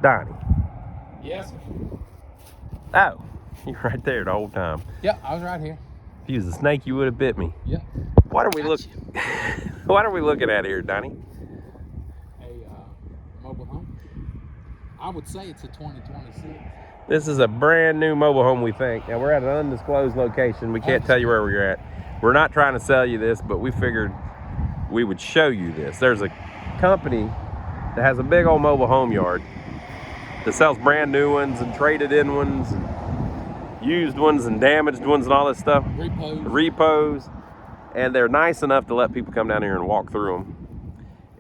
Donnie. Yes. Oh, you're right there the whole time. Yeah, I was right here. If you was a snake, you would have bit me. Yeah. What are we What are we looking at here, Donnie? A mobile home. I would say it's a 2026. This is a brand new mobile home, we think. Now, we're at an undisclosed location. We can't tell you where we're at. We're not trying to sell you this, but we figured we would show you this. There's a company that has a big old mobile home yard that sells brand new ones and traded in ones and used ones and damaged ones and all this stuff. Repos. And they're nice enough to let people come down here and walk through them.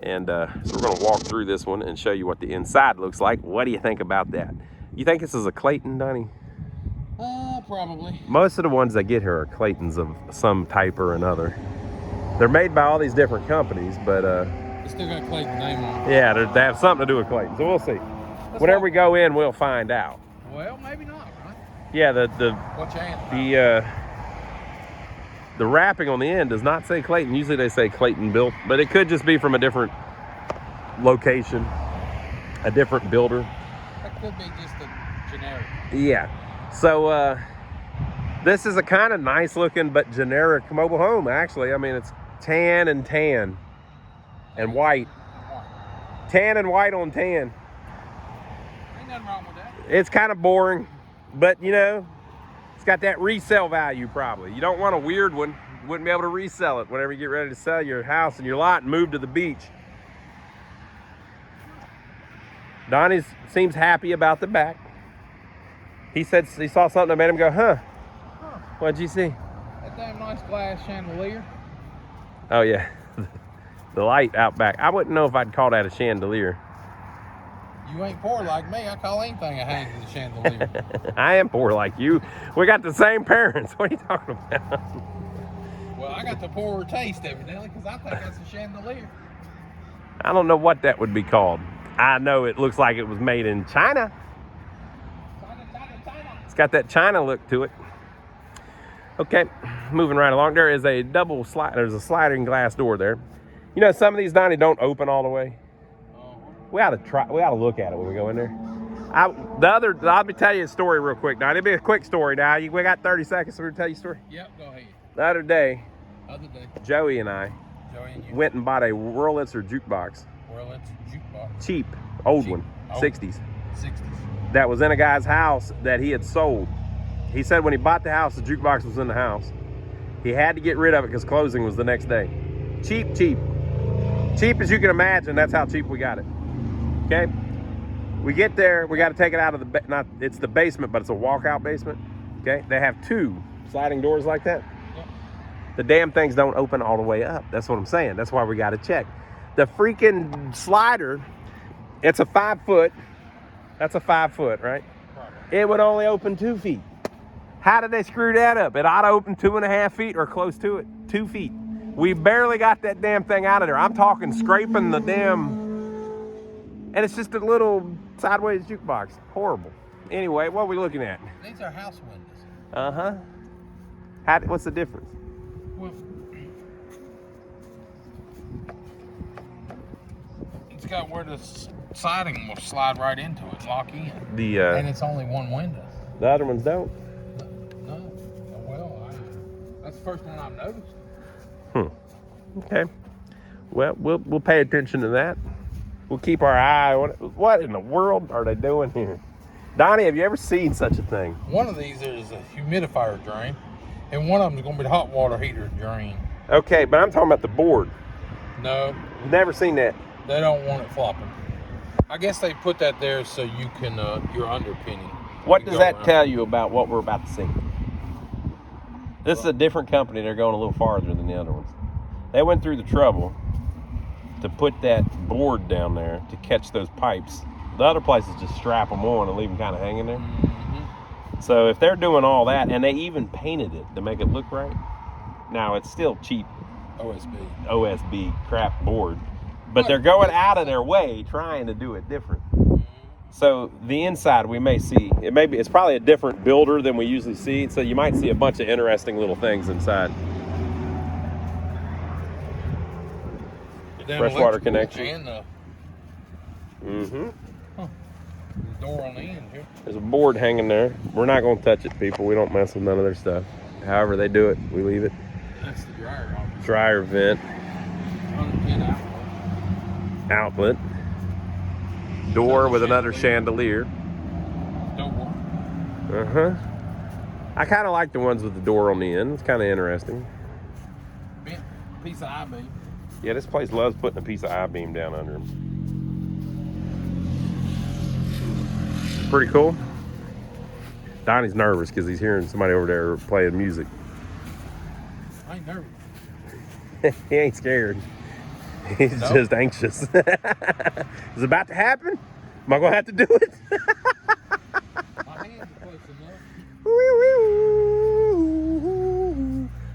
And so we're going to walk through this one and show you what the inside looks like. What do you think about that? You think this is a Clayton, Donnie? Probably. Most of the ones that get here are Claytons of some type or another. They're made by all these different companies, but they still got Clayton's name on it. Yeah, they have something to do with Clayton. So we'll see. Whenever we go in, we'll find out. Well, maybe not, right? Yeah, What's your answer? The wrapping on the end does not say Clayton. Usually they say Clayton built, but it could just be from a different location, a different builder. That could be just a generic. Yeah. So this is a kind of nice looking but generic mobile home, actually. I mean, it's tan and white. Tan and white on tan. Ain't nothing wrong with that. It's kind of boring, but you know, it's got that resale value probably. You don't want a weird one. You wouldn't be able to resell it whenever you get ready to sell your house and your lot and move to the beach. Donnie seems happy about the back. He said he saw something that made him go, huh? What'd you see? That damn nice glass chandelier. Oh yeah, the light out back. I wouldn't know if I'd call that a chandelier. You ain't poor like me. I call anything that hangs as a chandelier. I am poor like you. We got the same parents. What are you talking about? Well, I got the poorer taste evidently because I think that's a chandelier. I don't know what that would be called. I know it looks like it was made in China. China. It's got that China look to it. Okay, moving right along. There is a double slide. There's a sliding glass door there. You know, some of these, Donnie, don't open all the way. We ought to look at it when we go in there. I'll be telling you a story real quick, Donnie. It'll be a quick story now. We got 30 seconds so we'll tell you a story. Yep, go ahead. The other day, Joey and I you went and bought a Wurlitzer jukebox. Wurlitzer jukebox. Cheap, old one, 60s. 60s. That was in a guy's house that he had sold. He said when he bought the house, the jukebox was in the house. He had to get rid of it because closing was the next day. Cheap. Cheap as you can imagine, that's how cheap we got it. Okay? We get there, we got to take it out of it's the basement, but it's a walkout basement. Okay? They have 2 sliding doors like that. Yep. The damn things don't open all the way up. That's what I'm saying. That's why we got to check. The freaking slider, it's a 5 foot. That's a 5 foot, right? It would only open 2 feet. How did they screw that up? It ought to open 2.5 feet or close to it. 2 feet. We barely got that damn thing out of there. I'm talking scraping the damn, and it's just a little sideways jukebox. Horrible. Anyway, what are we looking at? These are house windows. Uh-huh. What's the difference? Well, it's got where the siding will slide right into it, lock in. And it's only one window. The other ones don't? No. Well, that's the first one I've noticed. Okay. Well, we'll pay attention to that. We'll keep our eye on it. What in the world are they doing here? Donnie, have you ever seen such a thing? One of these is a humidifier drain, and one of them is going to be the hot water heater drain. Okay, but I'm talking about the board. No. Never seen that. They don't want it flopping. I guess they put that there so you can, your underpinning. What does that tell you about what we're about to see? This is a different company. They're going a little farther than the other ones. They went through the trouble to put that board down there to catch those pipes. The other places just strap them on and leave them kind of hanging there. Mm-hmm. So if they're doing all that, and they even painted it to make it look right, now it's still cheap OSB crap board, but they're going out of their way trying to do it different. So the inside we may see, it's probably a different builder than we usually see, so you might see a bunch of interesting little things inside. Freshwater connection. And Mm-hmm. huh. The door on the end here. There's a board hanging there. We're not going to touch it, people. We don't mess with none of their stuff. However they do it, we leave it. That's the dryer office. Dryer vent. 110 outlet. Door with another chandelier. Door. Uh-huh. I kind of like the ones with the door on the end. It's kind of interesting. Bent piece of I-beam. Yeah, this place loves putting a piece of I-beam down under them. Pretty cool. Donnie's nervous because he's hearing somebody over there playing music. I ain't nervous. He ain't scared. He's just anxious. Is it about to happen? Am I going to have to do it? My hands are close enough.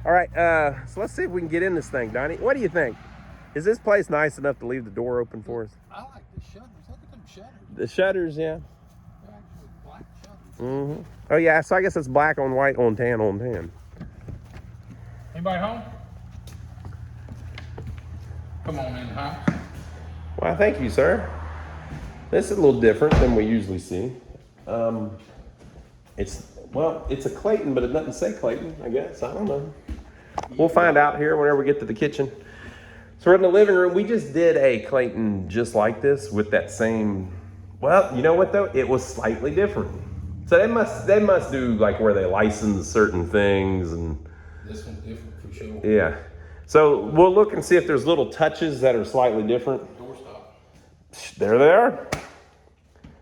All right, so let's see if we can get in this thing, Donnie. What do you think? Is this place nice enough to leave the door open for us? I like the shutters. Look at them shutters. The shutters, yeah. They're actually black shutters. Mm-hmm. Oh, yeah, so I guess it's black on white on tan on tan. Anybody home? Come on in the house. Well, thank you, sir. This is a little different than we usually see. It's a Clayton, but it doesn't say Clayton, I guess. I don't know. We'll find out here whenever we get to the kitchen. So we're in the living room. We just did a Clayton just like this with that same, well, you know what though? It was slightly different. So they must do like where they license certain things and. This one's different for sure. Yeah. So we'll look and see if there's little touches that are slightly different. Doorstop. There they are.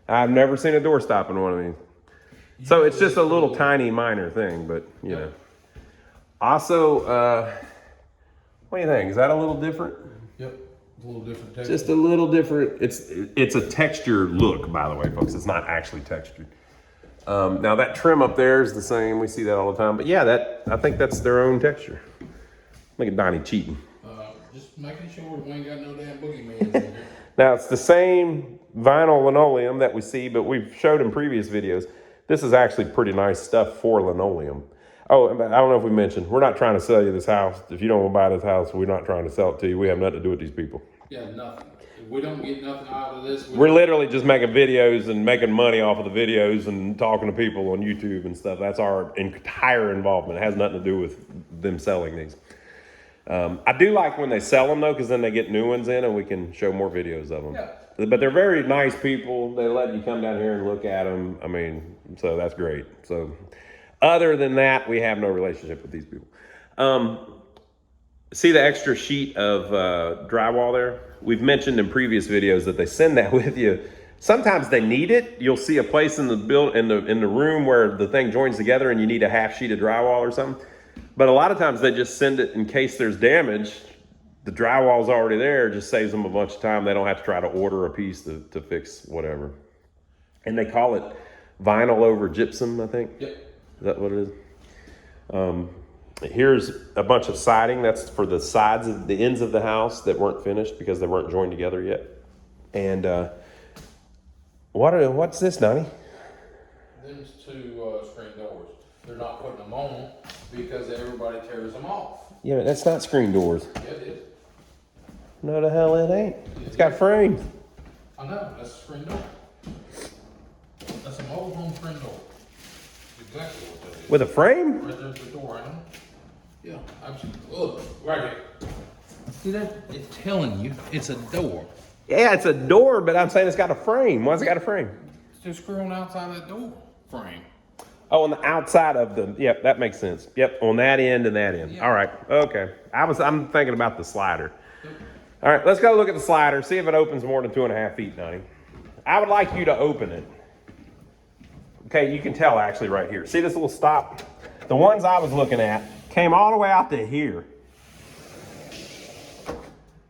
I've never seen a doorstop in one of these. So it's just a little tiny minor thing, but you know. Also, what do you think? Is that a little different? Yep, it's a little different texture. Just a little different. It's a texture look, by the way, folks. It's not actually textured. Now that trim up there is the same. We see that all the time. But yeah, I think that's their own texture. Look at Donnie cheating. Just making sure we ain't got no damn boogeyman in here. Now it's the same vinyl linoleum that we see, but we've showed in previous videos. This is actually pretty nice stuff for linoleum. Oh, I don't know if we mentioned, we're not trying to sell you this house. If you don't want to buy this house, we're not trying to sell it to you. We have nothing to do with these people. Yeah, nothing. If we don't get nothing out of this. We're literally just making videos and making money off of the videos and talking to people on YouTube and stuff. That's our entire involvement. It has nothing to do with them selling these. I do like when they sell them though, because then they get new ones in and we can show more videos of them. Yeah. But they're very nice people. They let you come down here and look at them. I mean, so that's great. So other than that, we have no relationship with these people. See the extra sheet of drywall there? We've mentioned in previous videos that they send that with you. Sometimes they need it. You'll see a place in the room where the thing joins together and you need a half sheet of drywall or something. But a lot of times they just send it in case there's damage. The drywall's already there. It just saves them a bunch of time. They don't have to try to order a piece to fix whatever. And they call it vinyl over gypsum, I think. Yep. Is that what it is? Here's a bunch of siding. That's for the sides of the ends of the house that weren't finished because they weren't joined together yet. And what's this, Donnie? Them's two screen doors. They're not putting them on because everybody tears them off. Yeah, that's not screen doors. Yeah, it is. No, the hell it ain't. It's got frames. I know, that's a screen door. That's a mobile home screen door. Exactly what that is. With a frame? Right there's the door, ain't it? Yeah, absolutely. Look, right here. See that? It's telling you it's a door. Yeah, it's a door, but I'm saying it's got a frame. Why's it got a frame? It's just screw on the outside of that door frame. Oh, on the outside of the, yep, that makes sense. Yep, on that end and that end. Yeah. All right, okay. I'm thinking about the slider. All right, let's go look at the slider, see if it opens more than 2.5 feet, Donnie. I would like you to open it. Okay, you can tell actually right here. See this little stop? The ones I was looking at came all the way out to here.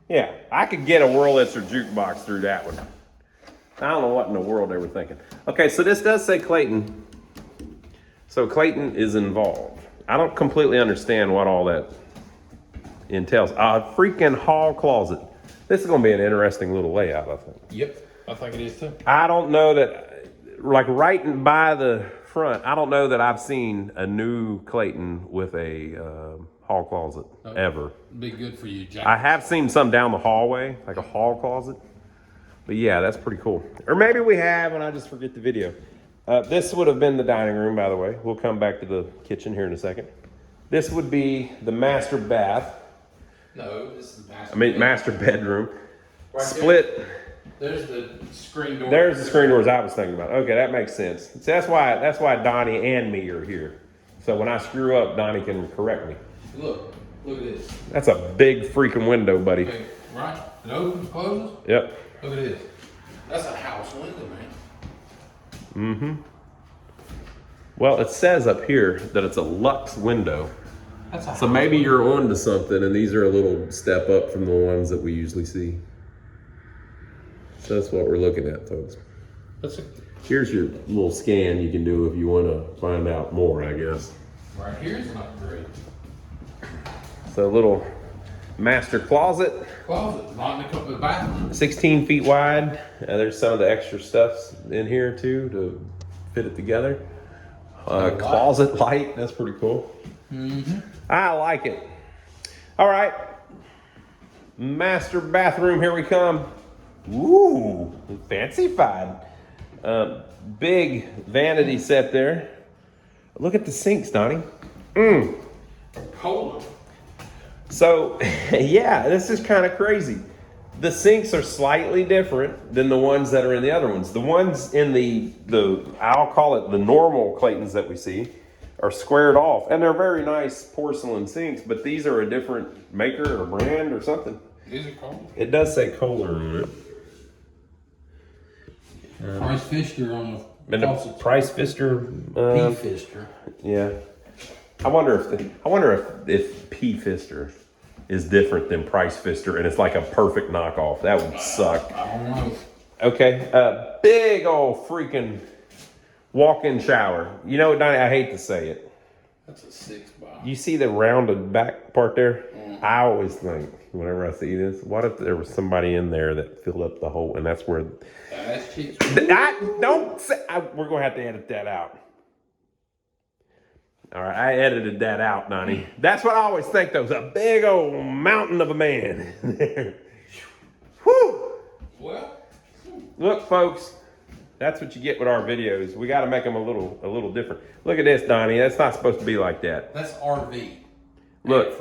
Yeah, I could get a Wurlitzer jukebox through that one. I don't know what in the world they were thinking. Okay, so this does say Clayton. So Clayton is involved. I don't completely understand what all that entails. A freaking hall closet. This is gonna be an interesting little layout, I think. Yep, I think it is too. I don't know that, like right by the front, I don't know that I've seen a new Clayton with a hall closet ever. Be good for you, Jack. I have seen some down the hallway, like a hall closet, But yeah, that's pretty cool. Or maybe we have and I just forget the video. This would have been the dining room, by the way. We'll come back to the kitchen here in a second. This would be the master bath. No, this is the master. Master bedroom. Right Split. There's the screen door. There's the screen doors I was thinking about. Okay, that makes sense. See, that's why Donnie and me are here. So when I screw up, Donnie can correct me. Look at this. That's a big freaking window, buddy. Okay, right? It opens, closes. Yep. Look at this. That's a house window, man. Mm-hmm. Well, it says up here that it's a luxe window. So maybe you're on to something, and these are a little step up from the ones that we usually see. So that's what we're looking at, folks. Here's your little scan you can do if you want to find out more, I guess. Right here's an upgrade. So a little master closet. Not in the bathroom. 16 feet wide. There's some of the extra stuff in here too to fit it together. Closet light. That's pretty cool. Mm-hmm. I like it. All right. Master bathroom. Here we come. Ooh, fancy-fied. Big vanity set there. Look at the sinks, Donnie. Cold. So, yeah, this is kind of crazy. The sinks are slightly different than the ones that are in the other ones. The ones in the I'll call it the normal Claytons that we see are squared off, and they're very nice porcelain sinks, but these are a different maker or brand or something. These are cold. It does say Kohler on it. Price Pfister on the And a Price Pfister. P Pfister. Yeah. I wonder if P Pfister is different than Price Pfister, and it's like a perfect knockoff. That would suck. I don't know. Okay. Big old freaking walk-in shower. You know what, Donnie? I hate to say it. That's a 6x. You see the rounded back part there? I always think, whenever I see this, what if there was somebody in there that filled up the hole, and that's where... That's cheap. We're going to have to edit that out. All right, I edited that out, Donnie. That's what I always think, though. It's a big old mountain of a man there. Whew! Well... Look, folks, that's what you get with our videos. We got to make them a little different. Look at this, Donnie. That's not supposed to be like that. That's RV. Look.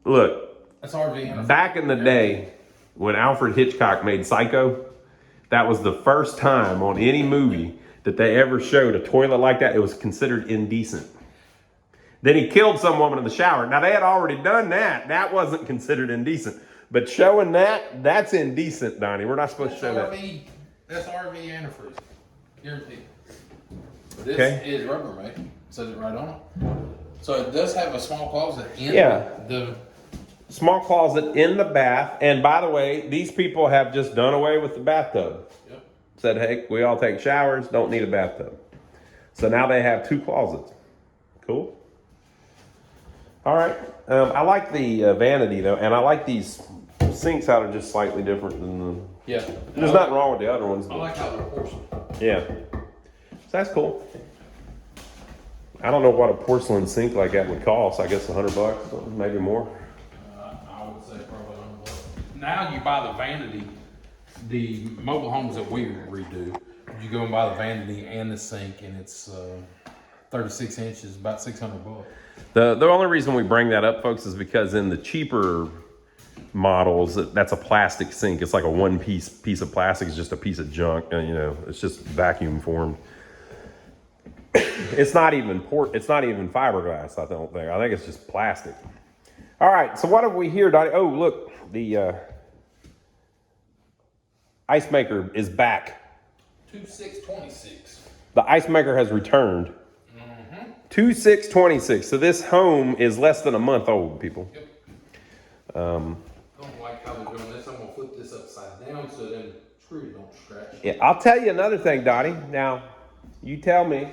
Look. That's RV. Back in the day, when Alfred Hitchcock made Psycho, that was the first time on any movie that they ever showed a toilet like that. It was considered indecent. Then he killed some woman in the shower. Now, they had already done that. That wasn't considered indecent. But showing that, that's indecent, Donnie. We're not supposed to show that. That's RV antifreeze. Guaranteed. This is Rubbermaid. It says it right on it. So it does have a small closet in the... Small closet in the bath. And by the way, these people have just done away with the bathtub. Yep. Said, hey, we all take showers, don't need a bathtub. So now they have 2 closets. Cool. All right. I like the vanity, though, and I like these sinks out are just slightly different than the... Yeah. There's nothing wrong with the other ones. I like how they're porcelain. Yeah. So that's cool. I don't know what a porcelain sink like that would cost. I guess $100, maybe more. I would say probably $100. Now you buy the vanity, the mobile homes that we redo, you go and buy the vanity and the sink, and it's 36 inches, about $600. The only reason we bring that up, folks, is because in the cheaper models, that's a plastic sink. It's like a piece of plastic. It's just a piece of junk. You know, it's just vacuum formed. It's not even fiberglass. I don't think. I think it's just plastic. All right. So what have we here, Donnie? Oh, look, the ice maker is back. 2626. The ice maker has returned. 2626. So this home is less than a month old, people. Yep. I don't like how they're doing this. I'm gonna flip this upside down so then screws don't scratch. Yeah, I'll tell you another thing, Donnie. Now, you tell me.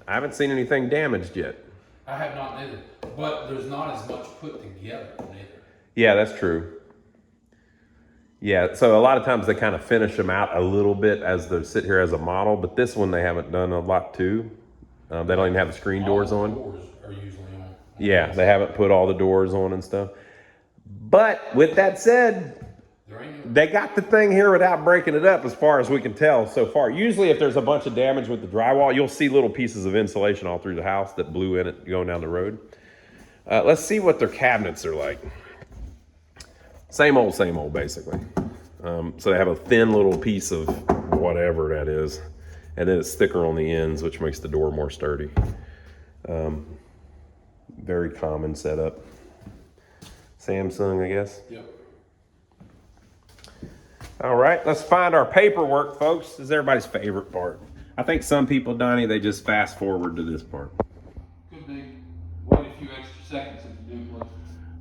I haven't seen anything damaged yet. I have not neither, but there's not as much put together neither. Yeah, that's true. Yeah, so a lot of times they kind of finish them out a little bit as they sit here as a model, but this one they haven't done a lot too. They don't even have the screen doors on. Doors are usually on. Yeah, they haven't put all the doors on and stuff. But with that said, They got the thing here without breaking it up as far as we can tell so far. Usually if there's a bunch of damage with the drywall, you'll see little pieces of insulation all through the house that blew in it going down the road. Let's see what their cabinets are like. Same old, basically. So they have a thin little piece of whatever that is, and then it's thicker on the ends, which makes the door more sturdy. Very common setup. Samsung, I guess. Yep. All right, let's find our paperwork, folks. This is everybody's favorite part. I think some people, Donnie, they just fast forward to this part. Could be. Wait a few extra seconds if you do, please.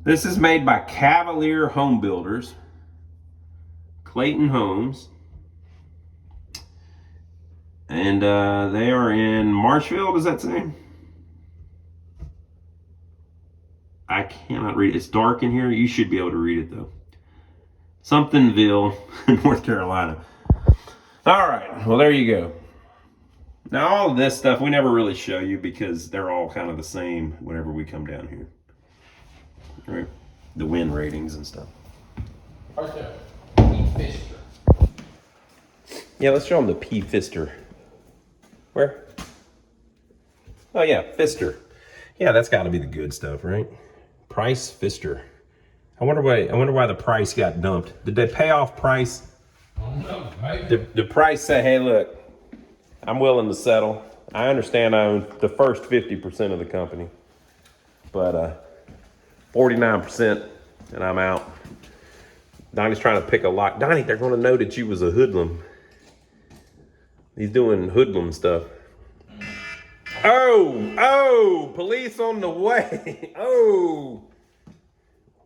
This is made by Cavalier Home Builders, Clayton Homes, and they are in Marshville. Does that say? I cannot read it. It's dark in here. You should be able to read it though. Somethingville, North Carolina. All right, well, there you go. Now, all of this stuff we never really show you because they're all kind of the same whenever we come down here. Right? The wind ratings and stuff. Right there. P-Fister. Yeah, let's show them the P-Fister. Where? Oh, yeah, Fister. Yeah, that's got to be the good stuff, right? Price Fister. I wonder why the price got dumped. Did they pay off price? I don't know, maybe. The price say, hey, look, I'm willing to settle. I understand I own the first 50% of the company, but 49% and I'm out. Donnie's trying to pick a lock. Donnie, they're going to know that you was a hoodlum. He's doing hoodlum stuff. Oh, police on the way. Oh.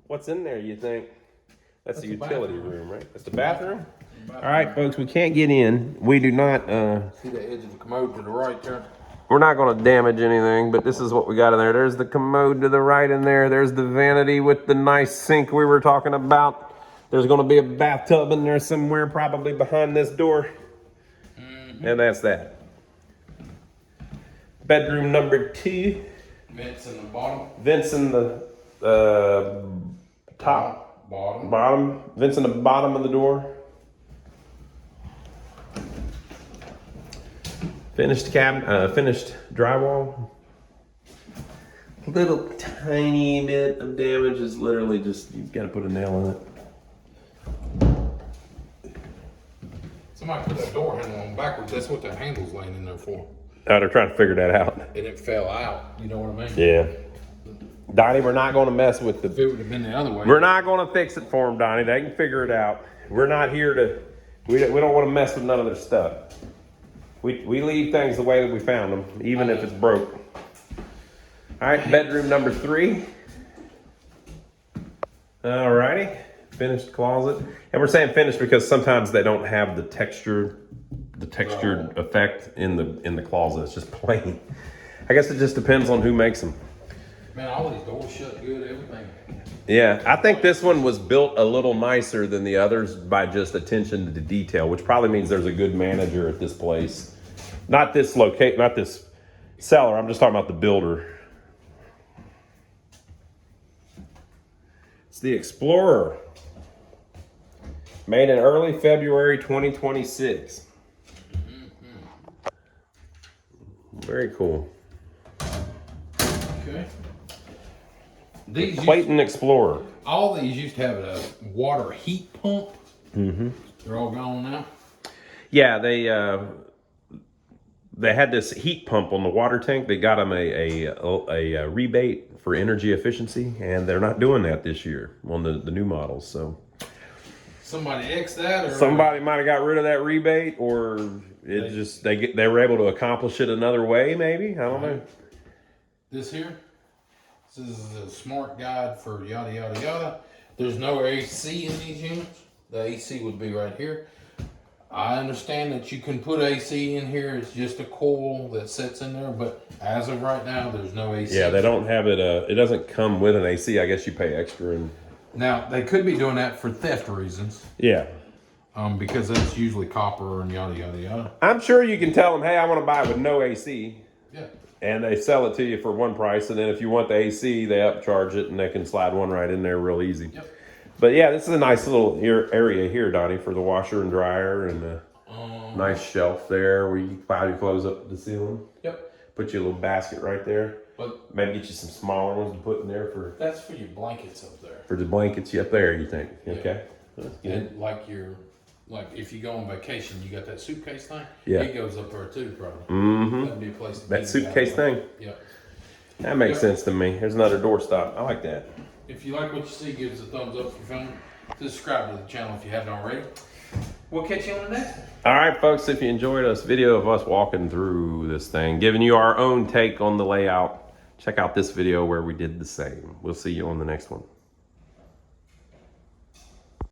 What's in there, you think? That's the utility room, right? That's the bathroom? All right, folks, we can't get in. We do not... See the edge of the commode to the right there? We're not going to damage anything, but this is what we got in there. There's the commode to the right in there. There's the vanity with the nice sink we were talking about. There's going to be a bathtub in there somewhere, probably behind this door. Mm-hmm. And that's that. Bedroom number 2. Vents in the bottom. Vents in the top. Bottom. Vents in the bottom of the door. Finished finished drywall. Little tiny bit of damage is literally just, you've got to put a nail in it. Somebody put that door handle on backwards. That's what that handle's laying in there for. Oh, they're trying to figure that out. And it fell out. You know what I mean? Yeah. Donnie, we're not going to mess with the... If it would have been the other way. We're not going to fix it for them, Donnie. They can figure it out. We're not here to... We don't want to mess with none of their stuff. We leave things the way that we found them, even if it's broke. All right, bedroom number 3. All righty, finished closet. And we're saying finished because sometimes they don't have the textured effect in the closet. It's just plain. I guess it just depends on who makes them. Man, all these doors shut good, everything. Yeah, I think this one was built a little nicer than the others by just attention to the detail, which probably means there's a good manager at this place. Not this seller, I'm just talking about the builder. It's the Explorer. Made in early February 2026. Very cool. Okay. Clayton Explorer. All these used to have a water heat pump. Mm-hmm. They're all gone now. Yeah, they had this heat pump on the water tank. They got them a rebate for energy efficiency, and they're not doing that this year on the new models. So somebody X that, or somebody might have got rid of that rebate, or they were able to accomplish it another way. Maybe, I don't know. This here. This is a smart guide for yada, yada, yada. There's no AC in these units. The AC would be right here. I understand that you can put AC in here. It's just a coil that sits in there. But as of right now, there's no AC. Yeah, they don't have it. It doesn't come with an AC. I guess you pay extra. Now, they could be doing that for theft reasons. Yeah. Because that's usually copper and yada, yada, yada. I'm sure you can tell them, hey, I want to buy it with no AC. Yeah. And they sell it to you for one price, and then if you want the AC, they upcharge it, and they can slide one right in there real easy. Yep. But yeah, this is a nice little area here, Donnie, for the washer and dryer, and a nice shelf there where you can pile your clothes up to the ceiling. Yep. Put you a little basket right there. But maybe get you some smaller ones to put in there for. That's for your blankets up there. For the blankets up there, you think? Yeah. Okay. That's good. And like if you go on vacation, you got that suitcase thing. Yeah. It goes up there too, probably. Mm-hmm. That'd be a place to That suitcase thing. Yep. That makes sense to me. There's another doorstop. I like that. If you like what you see, give us a thumbs up if you found it. Subscribe to the channel if you haven't already. We'll catch you on the next one. All right, folks, if you enjoyed this video of us walking through this thing, giving you our own take on the layout, check out this video where we did the same. We'll see you on the next one.